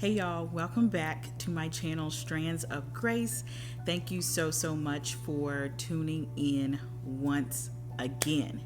Hey y'all, welcome back to my channel Strands of Grace. Thank you so much for tuning in once again.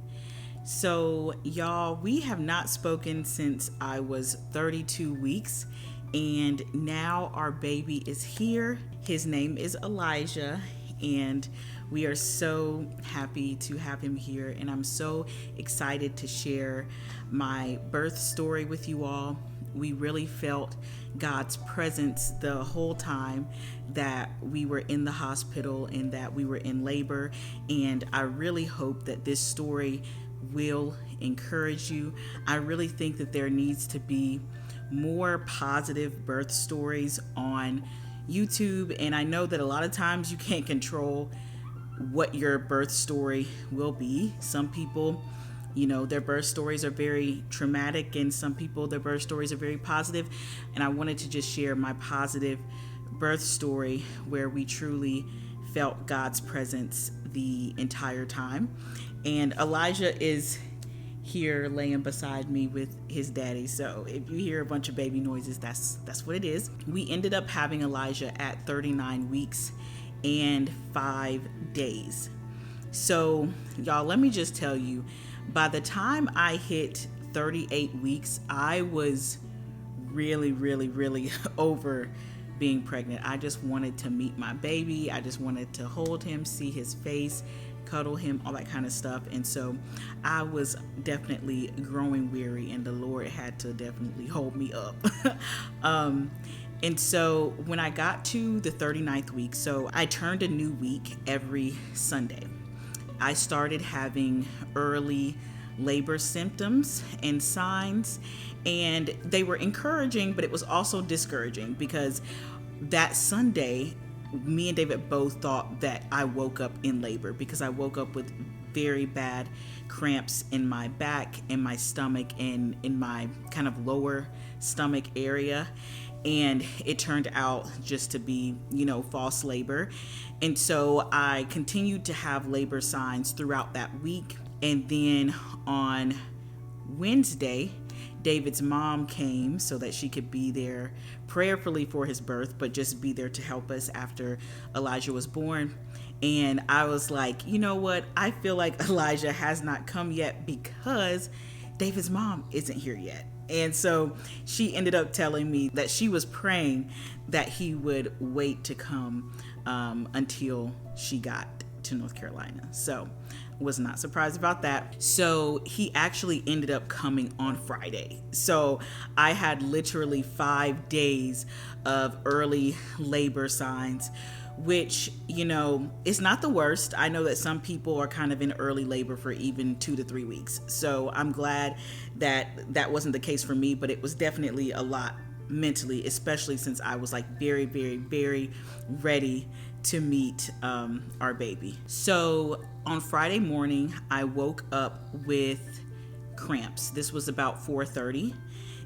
So y'all, we have not spoken since I was 32 weeks and now our baby is here. His name is Elijah and we are so happy to have him here, and I'm so excited to share my birth story with you all. We really felt God's presence the whole time that we were in the hospital and that we were in labor. And I really hope that this story will encourage you. I really think that there needs to be more positive birth stories on YouTube. And I know that a lot of times you can't control what your birth story will be. Some people, their birth stories are very traumatic, and some people, their birth stories are very positive. And I wanted to just share my positive birth story where we truly felt God's presence the entire time. And Elijah is here laying beside me with his daddy. So if you hear a bunch of baby noises, that's what it is. We ended up having Elijah at 39 weeks and 5 days. So y'all, let me just tell you, by the time I hit 38 weeks, I was really over being pregnant. I just wanted to meet my baby. I just wanted to hold him, see his face, cuddle him, all that kind of stuff. And so I was definitely growing weary, and the Lord had to definitely hold me up. And so when I got to the 39th week, so I turned a new week every Sunday. I started having early labor symptoms and signs, and they were encouraging, but it was also discouraging because that Sunday, me and David both thought that I woke up in labor because I woke up with very bad cramps in my back, in my stomach, and in my kind of lower stomach area. And it turned out just to be, false labor. And so I continued to have labor signs throughout that week. And then on Wednesday, David's mom came so that she could be there prayerfully for his birth, but just be there to help us after Elijah was born. And I was like, you know what? I feel like Elijah has not come yet because David's mom isn't here yet. And so she ended up telling me that she was praying that he would wait to come until she got to North Carolina. So was not surprised about that. So he actually ended up coming on Friday. So I had literally 5 days of early labor signs, which, is not the worst. I know that some people are kind of in early labor for even 2 to 3 weeks. So I'm glad that that wasn't the case for me, but it was definitely a lot mentally, especially since I was like very ready to meet our baby. So on Friday morning, I woke up with cramps. This was about 4:30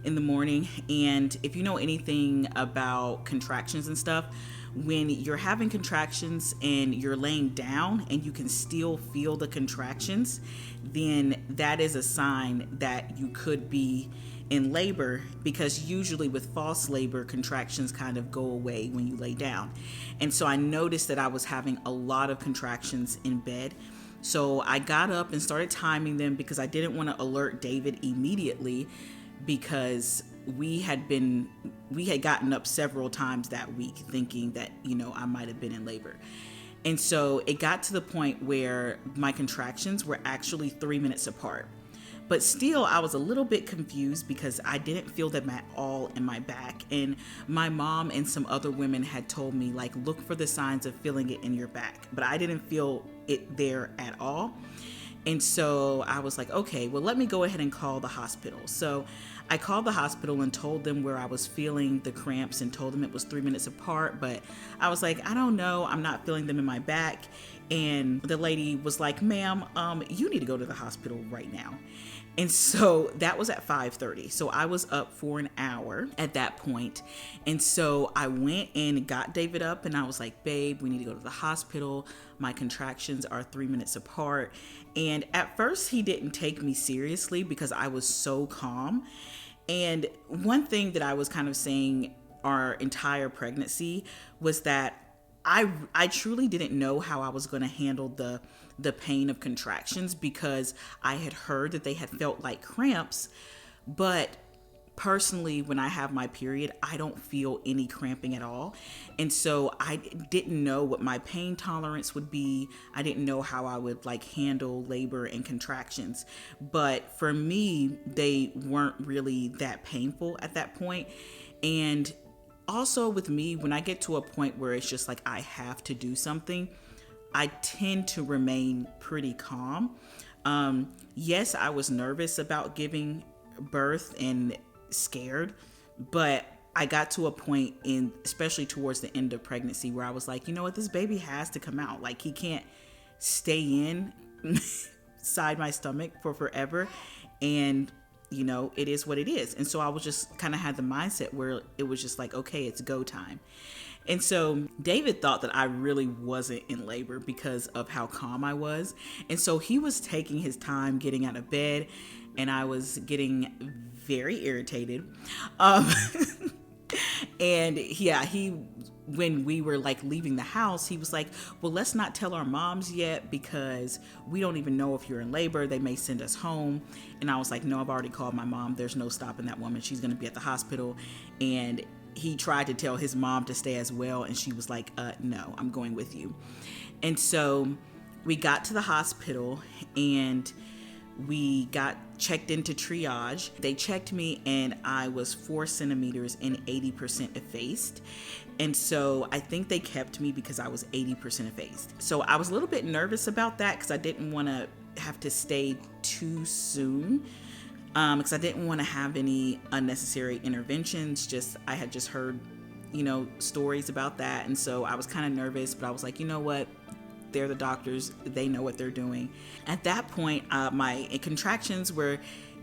in the morning. And if you know anything about contractions and stuff, when you're having contractions and you're laying down and you can still feel the contractions, then that is a sign that you could be in labor, because usually with false labor, contractions kind of go away when you lay down. And so I noticed that I was having a lot of contractions in bed. So I got up and started timing them because I didn't want to alert David immediately, because we had gotten up several times that week thinking that, I might have been in labor. And so it got to the point where my contractions were actually 3 minutes apart. But still, I was a little bit confused because I didn't feel them at all in my back. And my mom and some other women had told me, like, look for the signs of feeling it in your back. But I didn't feel it there at all. And so I was like, okay, well, let me go ahead and call the hospital. So I called the hospital and told them where I was feeling the cramps and told them it was 3 minutes apart. But I was like, I don't know, I'm not feeling them in my back. And the lady was like, ma'am, you need to go to the hospital right now. And so that was at 5:30. So I was up for an hour at that point. And so I went and got David up and I was like, babe, we need to go to the hospital. My contractions are 3 minutes apart. And at first he didn't take me seriously because I was so calm. And one thing that I was kind of saying our entire pregnancy was that I truly didn't know how I was going to handle the pain of contractions, because I had heard that they had felt like cramps, but personally, when I have my period, I don't feel any cramping at all. And so I didn't know what my pain tolerance would be. I didn't know how I would like handle labor and contractions. But for me, they weren't really that painful at that point. And also with me, when I get to a point where it's just like I have to do something, I tend to remain pretty calm. Yes, I was nervous about giving birth and scared, but I got to a point in, especially towards the end of pregnancy, where I was like, you know what, this baby has to come out. Like, he can't stay in inside my stomach for forever. And you know, it is what it is. And so I was just kind of had the mindset where it was just like, okay, it's go time. And so David thought that I really wasn't in labor because of how calm I was. And so he was taking his time getting out of bed, and I was getting very irritated. And yeah, when we were like leaving the house, he was like, well, let's not tell our moms yet, because we don't even know if you're in labor. They may send us home. And I was like, no, I've already called my mom. There's no stopping that woman. She's going to be at the hospital. And he tried to tell his mom to stay as well. And she was like, no, I'm going with you. And so we got to the hospital, and we got checked into triage. They checked me, and I was 4 centimeters and 80% effaced. And so I think they kept me because I was 80% effaced. So I was a little bit nervous about that, because I didn't want to have to stay too soon, because I didn't want to have any unnecessary interventions. I had just heard, stories about that. And so I was kind of nervous, but I was like, you know what? They're the doctors. They know what they're doing. At that point, my contractions were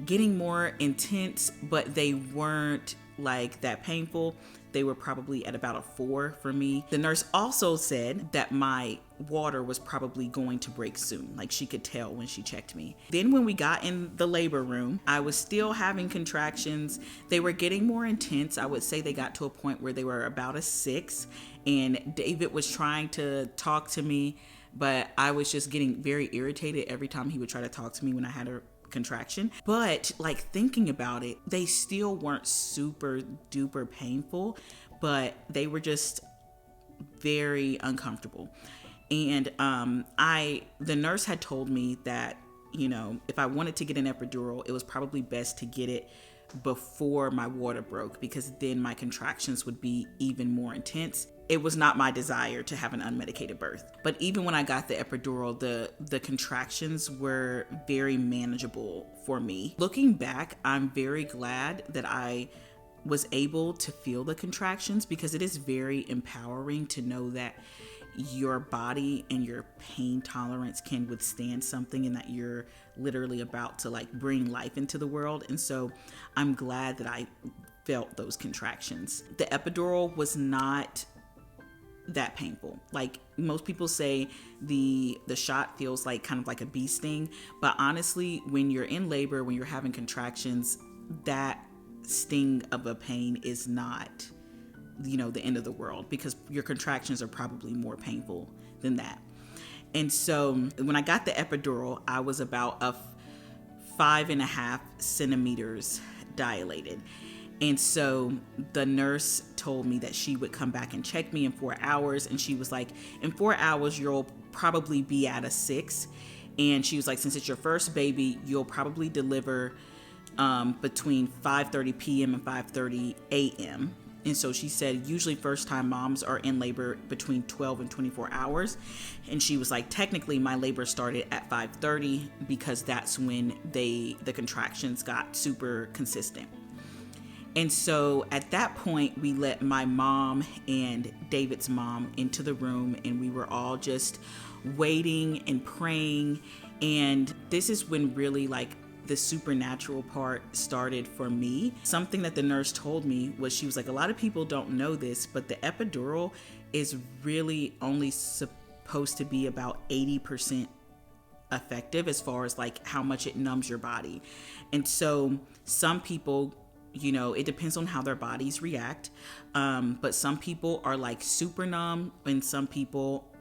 getting more intense, but they weren't like that painful. They were probably at about a 4 for me. The nurse also said that my water was probably going to break soon. Like, she could tell when she checked me. Then when we got in the labor room, I was still having contractions. They were getting more intense. I would say they got to a point where they were about a 6, and David was trying to talk to me, but I was just getting very irritated every time he would try to talk to me when I had a contraction. But like, thinking about it, they still weren't super duper painful, but they were just very uncomfortable. And the nurse had told me that, if I wanted to get an epidural, it was probably best to get it before my water broke, because then my contractions would be even more intense. It was not my desire to have an unmedicated birth. But even when I got the epidural, the contractions were very manageable for me. Looking back, I'm very glad that I was able to feel the contractions, because it is very empowering to know that your body and your pain tolerance can withstand something, and that you're literally about to like bring life into the world. And so I'm glad that I felt those contractions. The epidural was not that painful. Like, most people say the shot feels like kind of like a bee sting, but honestly, when you're in labor, when you're having contractions, that sting of a pain is not, the end of the world, because your contractions are probably more painful than that. And so when I got the epidural, I was about a 5.5 centimeters dilated. And so the nurse told me that she would come back and check me in 4 hours. And she was like, in 4 hours, you'll probably be at a 6. And she was like, since it's your first baby, you'll probably deliver between 5:30 p.m. and 5:30 a.m. And so she said, usually first time moms are in labor between 12 and 24 hours. And she was like, technically my labor started at 5:30, because that's when the contractions got super consistent. And so at that point, we let my mom and David's mom into the room, and we were all just waiting and praying. And this is when really like the supernatural part started for me. Something that the nurse told me was, she was like, a lot of people don't know this, but the epidural is really only supposed to be about 80% effective as far as like how much it numbs your body. And so some people, it depends on how their bodies react. But some people are like super numb, and some people,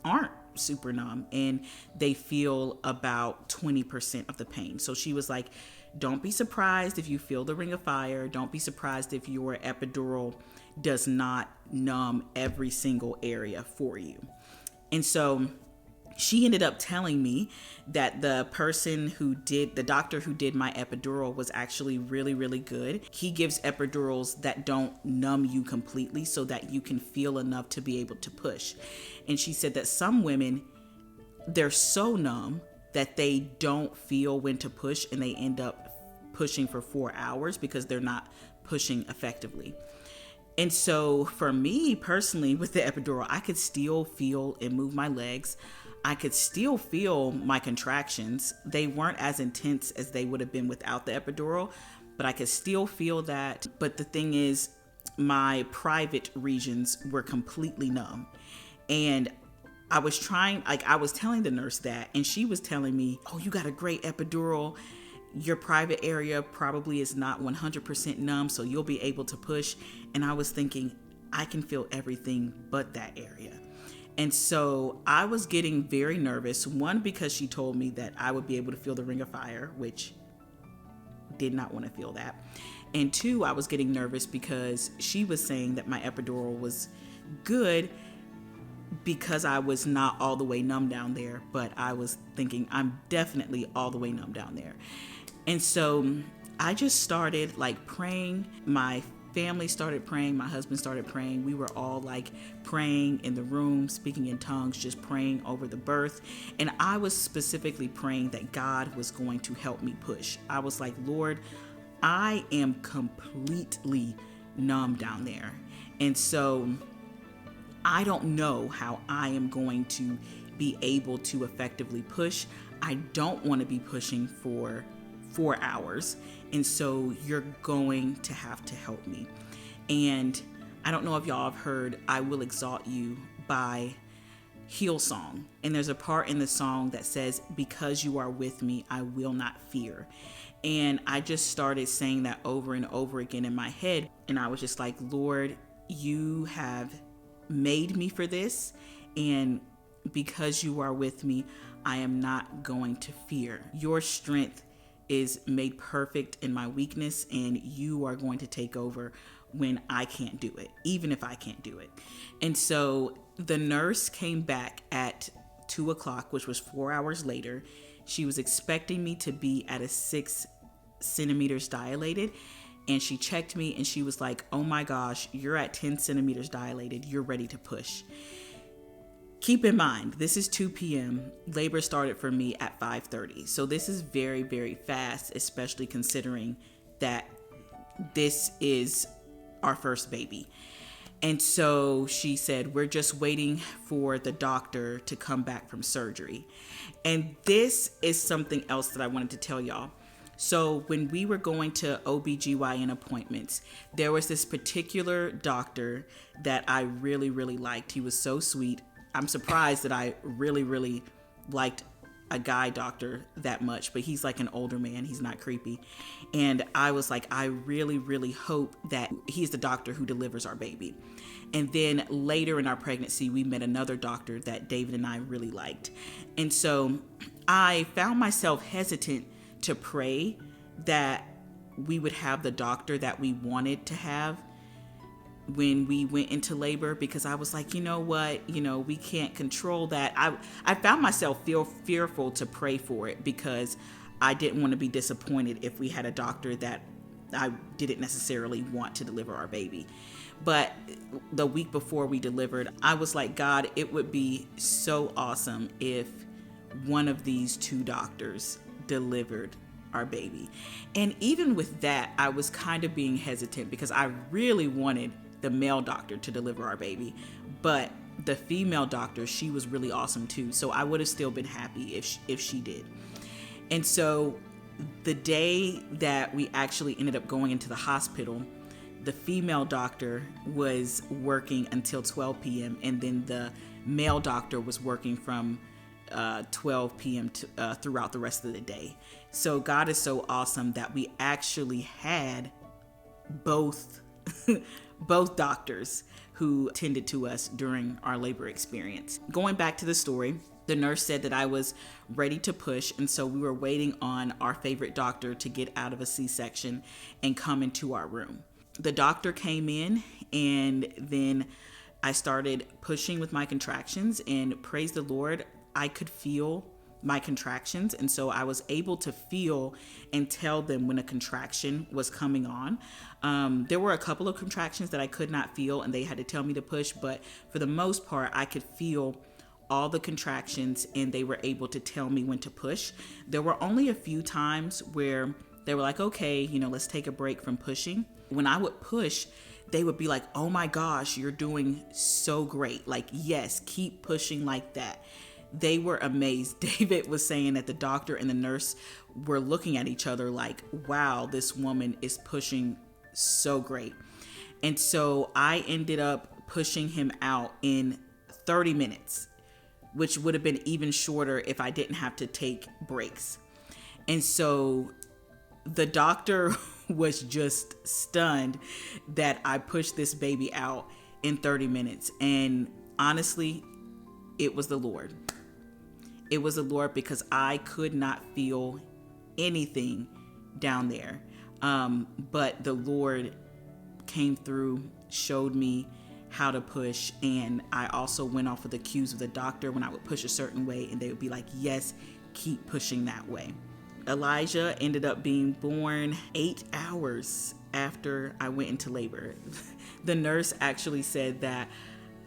aren't super numb, and they feel about 20% of the pain. So she was like, don't be surprised if you feel the ring of fire. Don't be surprised if your epidural does not numb every single area for you. And so she ended up telling me that the doctor who did my epidural was actually really, really good. He gives epidurals that don't numb you completely so that you can feel enough to be able to push. And she said that some women, they're so numb that they don't feel when to push, and they end up pushing for 4 hours because they're not pushing effectively. And so for me personally, with the epidural, I could still feel and move my legs. I could still feel my contractions. They weren't as intense as they would have been without the epidural, but I could still feel that. But the thing is, my private regions were completely numb. And I was telling the nurse that, and she was telling me, oh, you got a great epidural. Your private area probably is not 100% numb, so you'll be able to push. And I was thinking, I can feel everything but that area. And so I was getting very nervous. One, because she told me that I would be able to feel the ring of fire, which did not want to feel that. And two, I was getting nervous because she was saying that my epidural was good because I was not all the way numb down there. But I was thinking, I'm definitely all the way numb down there. And so I just started praying. My family started praying. My husband started praying. We were all praying in the room, speaking in tongues, just praying over the birth. And I was specifically praying that God was going to help me push. I was like, Lord, I am completely numb down there. And so I don't know how I am going to be able to effectively push. I don't want to be pushing for 4 hours. And so you're going to have to help me. And I don't know if y'all have heard I Will Exalt You by Hillsong. And there's a part in the song that says, because you are with me, I will not fear. And I just started saying that over and over again in my head. And I was just like, Lord, you have made me for this. And because you are with me, I am not going to fear. Your strength is made perfect in my weakness, and you are going to take over when I can't do it, even if I can't do it. And so the nurse came back at 2:00, which was 4 hours later. She was expecting me to be at a 6 centimeters dilated, and she checked me and she was like, oh my gosh, you're at 10 centimeters dilated. You're ready to push. Keep in mind, this is 2 p.m. Labor started for me at 5:30. So this is very, very fast, especially considering that this is our first baby. And so she said, we're just waiting for the doctor to come back from surgery. And this is something else that I wanted to tell y'all. So when we were going to OBGYN appointments, there was this particular doctor that I really, really liked. He was so sweet. I'm surprised that I really, really liked a guy doctor that much, but he's like an older man. He's not creepy. And I was like, I really, really hope that he's the doctor who delivers our baby. And then later in our pregnancy, we met another doctor that David and I really liked. And so I found myself hesitant to pray that we would have the doctor that we wanted to have when we went into labor, because I was like, you know what, we can't control that. I found myself fearful to pray for it because I didn't want to be disappointed if we had a doctor that I didn't necessarily want to deliver our baby. But the week before we delivered, I was like, God, it would be so awesome if one of these two doctors delivered our baby. And even with that, I was kind of being hesitant because I really wanted the male doctor to deliver our baby, but the female doctor, she was really awesome too. So I would have still been happy if she did. And so the day that we actually ended up going into the hospital, the female doctor was working until 12 p.m. and then the male doctor was working from 12 p.m. Throughout the rest of the day. So God is so awesome that we actually had both both doctors who tended to us during our labor experience. Going back to the story, the nurse said that I was ready to push, and so we were waiting on our favorite doctor to get out of a C-section and come into our room. The doctor came in, and then I started pushing with my contractions, and praise the Lord, I could feel my contractions, and so I was able to feel and tell them when a contraction was coming on. There were a couple of contractions that I could not feel, and they had to tell me to push, but for the most part, I could feel all the contractions, and they were able to tell me when to push. There were only a few times where they were like, okay, let's take a break from pushing. When I would push, they would be like, oh my gosh, you're doing so great. Like, yes, keep pushing like that. They were amazed. David was saying that the doctor and the nurse were looking at each other like, wow, this woman is pushing so great. And so I ended up pushing him out in 30 minutes, which would have been even shorter if I didn't have to take breaks. And so the doctor was just stunned that I pushed this baby out in 30 minutes. And honestly, it was the Lord. It was the Lord, because I could not feel anything down there. But the Lord came through, showed me how to push, and I also went off of the cues of the doctor when I would push a certain way, and they would be like, yes, keep pushing that way. Elijah ended up being born 8 hours after I went into labor. The nurse actually said that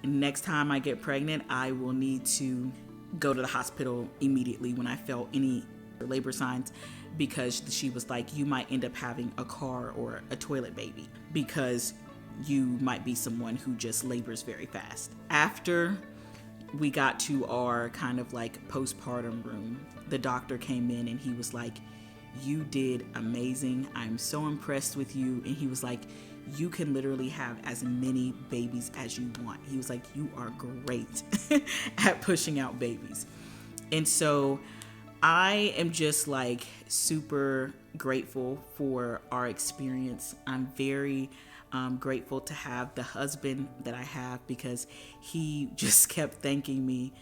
next time I get pregnant, I will need to go to the hospital immediately when I felt any labor signs, because she was like, you might end up having a car or a toilet baby, because you might be someone who just labors very fast. After we got to our kind of like postpartum room, the doctor came in and he was like, you did amazing. I'm so impressed with you. And he was like, you can literally have as many babies as you want. He was like, you are great at pushing out babies. And so I am just like super grateful for our experience. I'm very grateful to have the husband that I have, because he just kept thanking me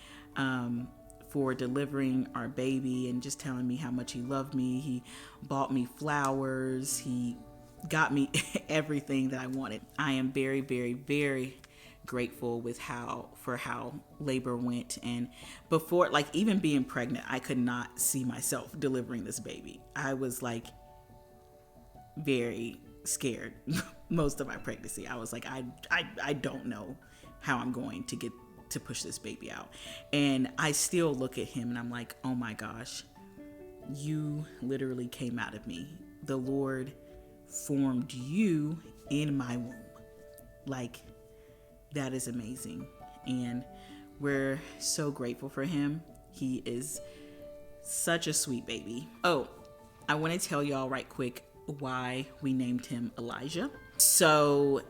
for delivering our baby and just telling me how much he loved me. He bought me flowers. He got me everything that I wanted. I am very, very, very grateful for how labor went. And before, like, even being pregnant, I could not see myself delivering this baby. I was like very scared most of my pregnancy. I was like, I don't know how I'm going to get to push this baby out. And I still look at him and I'm like, oh my gosh, you literally came out of me. The Lord formed you in my womb. Like, that is amazing. And we're so grateful for him. He is such a sweet baby. Oh, I want to tell y'all right quick why we named him Elijah. So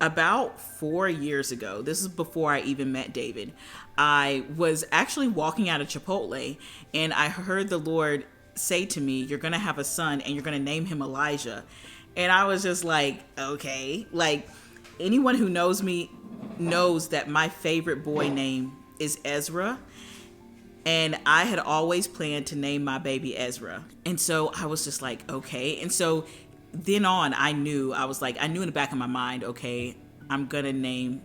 about 4 years ago, this is before I even met David, I was actually walking out of Chipotle and I heard the Lord say to me, you're going to have a son and you're going to name him Elijah. And I was just like, okay. Like, anyone who knows me knows that my favorite boy name is Ezra. And I had always planned to name my baby Ezra. And so I was just like, okay. And so then on, I knew in the back of my mind, okay, I'm going to name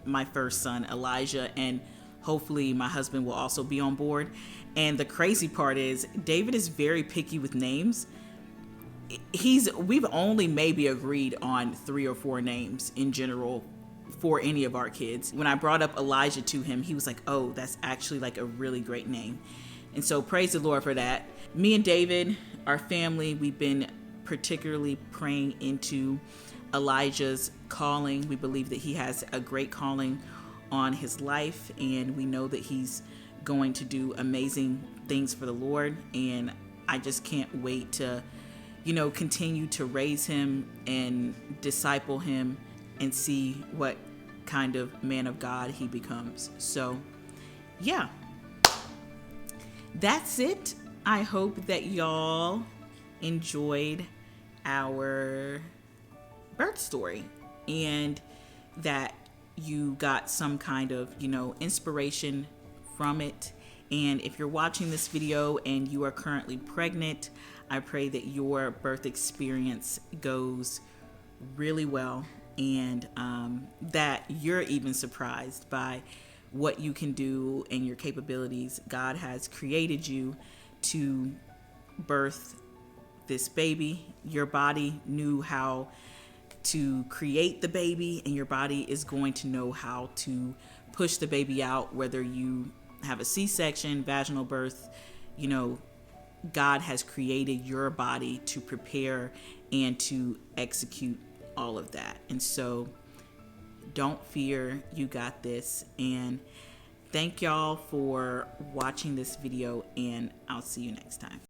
my first son Elijah, and hopefully my husband will also be on board. And the crazy part is David is very picky with names. We've only maybe agreed on 3 or 4 names in general for any of our kids. When I brought up Elijah to him, he was like, oh, that's actually like a really great name. And so praise the Lord for that. Me and David, our family, we've been particularly praying into Elijah's calling. We believe that he has a great calling on his life, and we know that he's going to do amazing things for the Lord. And I just can't wait to, continue to raise him and disciple him and see what kind of man of God he becomes. So, yeah. that's it. I hope that y'all enjoyed our birth story and that you got some kind of, inspiration from it. And if you're watching this video and you are currently pregnant, I pray that your birth experience goes really well, and that you're even surprised by what you can do and your capabilities. God has created you to birth this baby. Your body knew how to create the baby, and your body is going to know how to push the baby out, whether you have a C-section, vaginal birth. God has created your body to prepare and to execute all of that. And so don't fear, you got this. And thank y'all for watching this video, and I'll see you next time.